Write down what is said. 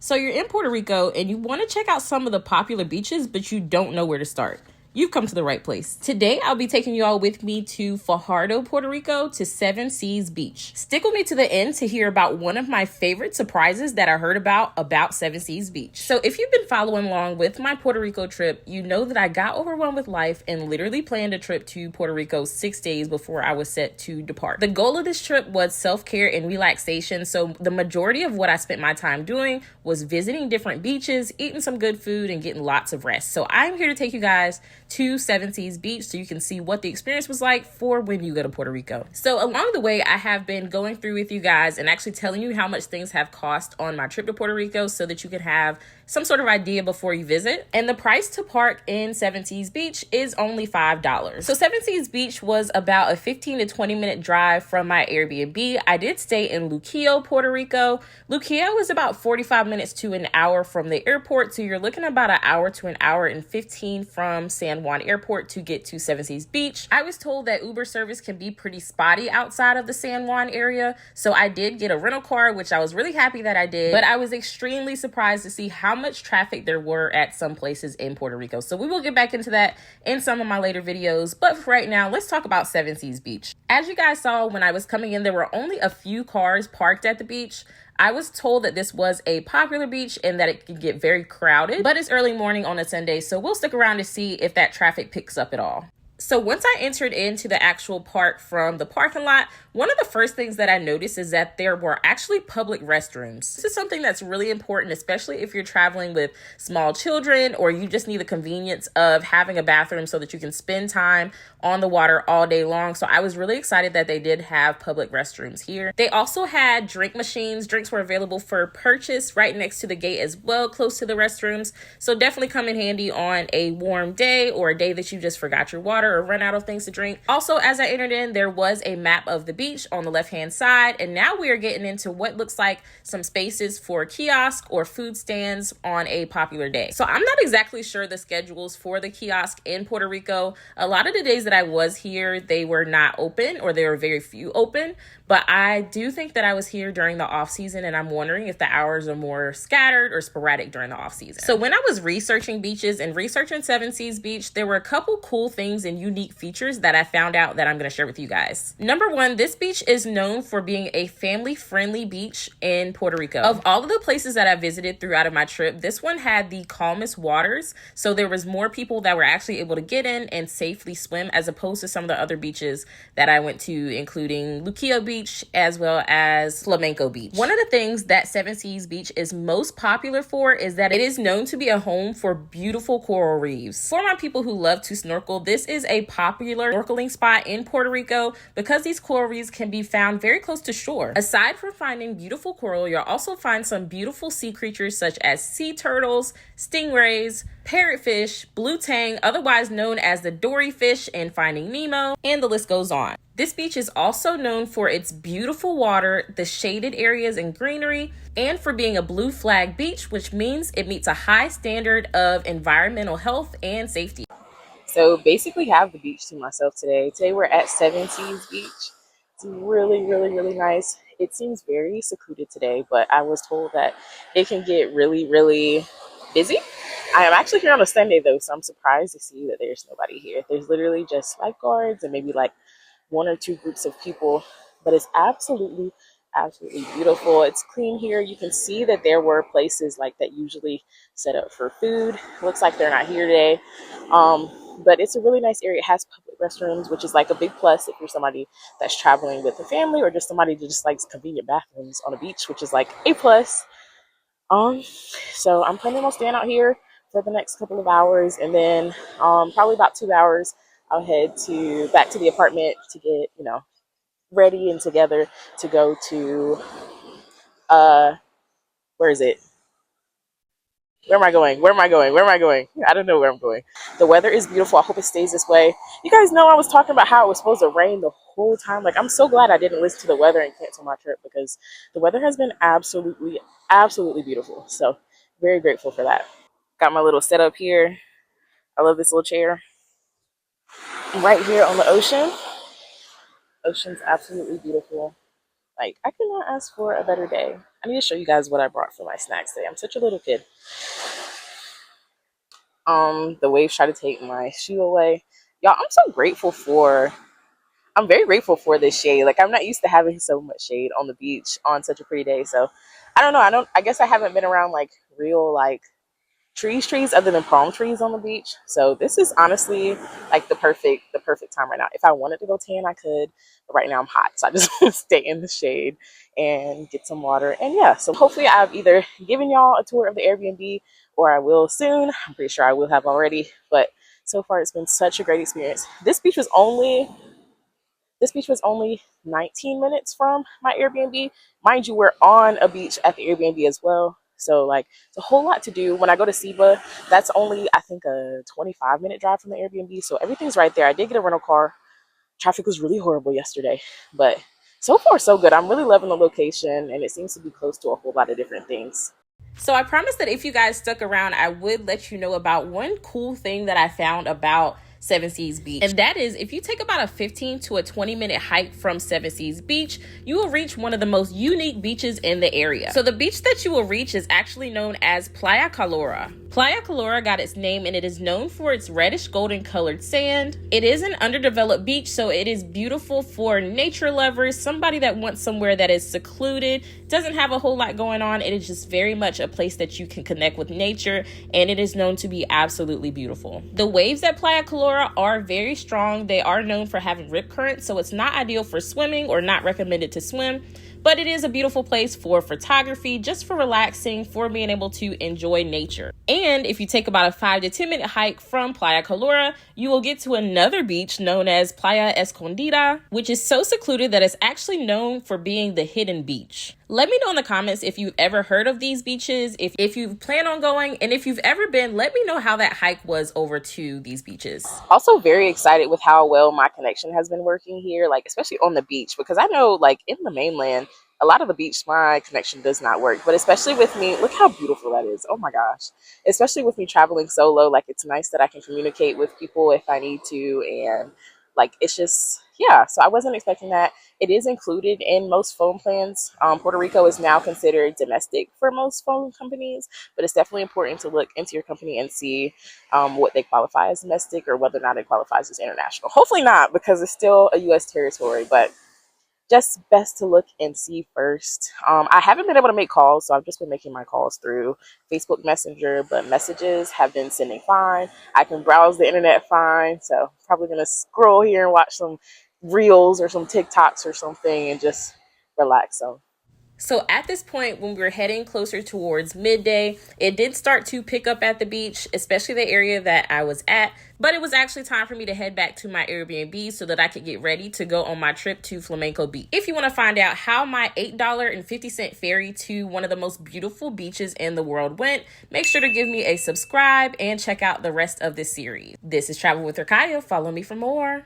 So you're in Puerto Rico and you want to check out some of the popular beaches, but you don't know where to start. You've come to the right place. Today, I'll be taking you all with me to Fajardo, Puerto Rico, to Seven Seas Beach. Stick with me to the end to hear about one of my favorite surprises that I heard about Seven Seas Beach. So if you've been following along with my Puerto Rico trip, you know that I got overwhelmed with life and literally planned a trip to Puerto Rico 6 days before I was set to depart. The goal of this trip was self-care and relaxation, so the majority of what I spent my time doing was visiting different beaches, eating some good food, and getting lots of rest. So I'm here to take you guys to Seven Seas Beach so you can see what the experience was like for when you go to Puerto Rico. So along the way, I have been going through with you guys and actually telling you how much things have cost on my trip to Puerto Rico so that you can have some sort of idea before you visit. And the price to park in Seven Seas Beach is only $5. So Seven Seas Beach was about a 15 to 20 minute drive from my Airbnb. I did stay in Luquillo, Puerto Rico. Luquillo is about 45 minutes to an hour from the airport. So you're looking at about an hour to an hour and 15 from San Juan Airport to get to Seven Seas Beach. I was told that Uber service can be pretty spotty outside of the San Juan area. So I did get a rental car, which I was really happy that I did. But I was extremely surprised to see how much traffic there were at some places in Puerto Rico. So we will get back into that in some of my later videos. But for right now, let's talk about Seven Seas Beach. As you guys saw when I was coming in, there were only a few cars parked at the beach. I was told that this was a popular beach and that it could get very crowded, but it's early morning on a Sunday, so we'll stick around to see if that traffic picks up at all. So once I entered into the actual park from the parking lot, one of the first things that I noticed is that there were actually public restrooms. This is something that's really important, especially if you're traveling with small children or you just need the convenience of having a bathroom so that you can spend time on the water all day long. So I was really excited that they did have public restrooms here. They also had drink machines. Drinks were available for purchase right next to the gate as well, close to the restrooms. So definitely come in handy on a warm day or a day that you just forgot your water or run out of things to drink. Also, as I entered in, there was a map of the beach on the left-hand side. And now we are getting into what looks like some spaces for kiosk or food stands on a popular day. So I'm not exactly sure the schedules for the kiosk in Puerto Rico. A lot of the days that I was here, they were not open or there were very few open. But I do think that I was here during the off season and I'm wondering if the hours are more scattered or sporadic during the off season. So when I was researching beaches and researching Seven Seas Beach, there were a couple cool things and unique features that I found out that I'm going to share with you guys. Number one, this beach is known for being a family-friendly beach in Puerto Rico. Of all of the places that I visited throughout of my trip, this one had the calmest waters. So there was more people that were actually able to get in and safely swim as opposed to some of the other beaches that I went to, including Luquillo Beach, as well as Flamenco Beach. One of the things that Seven Seas Beach is most popular for is that it is known to be a home for beautiful coral reefs. For my people who love to snorkel, this is a popular snorkeling spot in Puerto Rico because these coral reefs can be found very close to shore. Aside from finding beautiful coral, you'll also find some beautiful sea creatures such as sea turtles, stingrays, parrotfish, blue tang, otherwise known as the dory fish in Finding Nemo, and the list goes on. This beach is also known for its beautiful water, the shaded areas and greenery, and for being a blue flag beach, which means it meets a high standard of environmental health and safety. So basically have the beach to myself today. Today we're at Seven Seas Beach. It's really, really, really nice. It seems very secluded today, but I was told that it can get really, really busy. I am actually here on a Sunday though, so I'm surprised to see that there's nobody here. There's literally just lifeguards and maybe like one or two groups of people, but it's absolutely beautiful. It's clean here. You can see that there were places like that usually set up for food. Looks like they're not here today, but it's a really nice area. It has public restrooms, which is like a big plus if you're somebody that's traveling with a family or just somebody that just likes convenient bathrooms on a beach, which is like a plus. So I'm planning on staying out here for the next couple of hours, and then probably about 2 hours I'll head back to the apartment to get, ready and together to go to where is it? Where am I going? Where am I going? Where am I going? I don't know where I'm going. The weather is beautiful. I hope it stays this way. You guys know I was talking about how it was supposed to rain the whole time. Like, I'm so glad I didn't listen to the weather and cancel my trip because the weather has been absolutely beautiful. So very grateful for that. Got my little setup here. I love this little chair. I'm right here on the ocean. Ocean's absolutely beautiful. Like, I could not ask for a better day. I need to show you guys what I brought for my snacks today. I'm such a little kid. The waves try to take my shoe away. Y'all, I'm very grateful for this shade. Like, I'm not used to having so much shade on the beach on such a pretty day. So I don't know. I guess I haven't been around like real like trees other than palm trees on the beach. So this is honestly like the perfect time right now. If I wanted to go tan, I could, but right now I'm hot, so I just want to stay in the shade and get some water. And yeah, so hopefully I've either given y'all a tour of the Airbnb or I will soon. I'm pretty sure I will have already, but so far it's been such a great experience. This beach was only 19 minutes from my Airbnb. Mind you, we're on a beach at the Airbnb as well. So like it's a whole lot to do. When I go to Seba, that's only I think a 25-minute drive from the Airbnb. So everything's right there. I did get a rental car. Traffic was really horrible yesterday, but so far so good. I'm really loving the location and it seems to be close to a whole lot of different things. So I promised that if you guys stuck around, I would let you know about one cool thing that I found about Seven Seas Beach. And that is, if you take about a 15 to a 20-minute hike from Seven Seas Beach, you will reach one of the most unique beaches in the area. So the beach that you will reach is actually known as Playa Calora. Playa Calora got its name and it is known for its reddish golden colored sand. It is an underdeveloped beach, so it is beautiful for nature lovers, somebody that wants somewhere that is secluded, doesn't have a whole lot going on. It is just very much a place that you can connect with nature, and it is known to be absolutely beautiful. The waves at Playa Calora are very strong. They are known for having rip currents, so it's not ideal for swimming or not recommended to swim. But it is a beautiful place for photography, just for relaxing, for being able to enjoy nature. And if you take about a 5 to 10 minute hike from Playa Calora, you will get to another beach known as Playa Escondida, which is so secluded that it's actually known for being the hidden beach. Let me know in the comments if you've ever heard of these beaches, if you plan on going, and if you've ever been, let me know how that hike was over to these beaches. Also very excited with how well my connection has been working here, like especially on the beach, because I know like in the mainland, a lot of the beach, my connection does not work, but especially with me, look how beautiful that is. Oh my gosh. Especially with me traveling solo, like it's nice that I can communicate with people if I need to. And like, it's just, yeah. So I wasn't expecting that. It is included in most phone plans. Puerto Rico is now considered domestic for most phone companies, but it's definitely important to look into your company and see what they qualify as domestic or whether or not it qualifies as international. Hopefully not, because it's still a U.S. territory, but just best to look and see first. I haven't been able to make calls, so I've just been making my calls through Facebook Messenger, but messages have been sending fine. I can browse the internet fine, so probably gonna scroll here and watch some reels or some TikToks or something and just relax. So at this point, when we were heading closer towards midday, it did start to pick up at the beach, especially the area that I was at. But it was actually time for me to head back to my Airbnb so that I could get ready to go on my trip to Flamenco Beach. If you want to find out how my $8.50 ferry to one of the most beautiful beaches in the world went, make sure to give me a subscribe and check out the rest of this series. This is Travel with Rakaya. Follow me for more.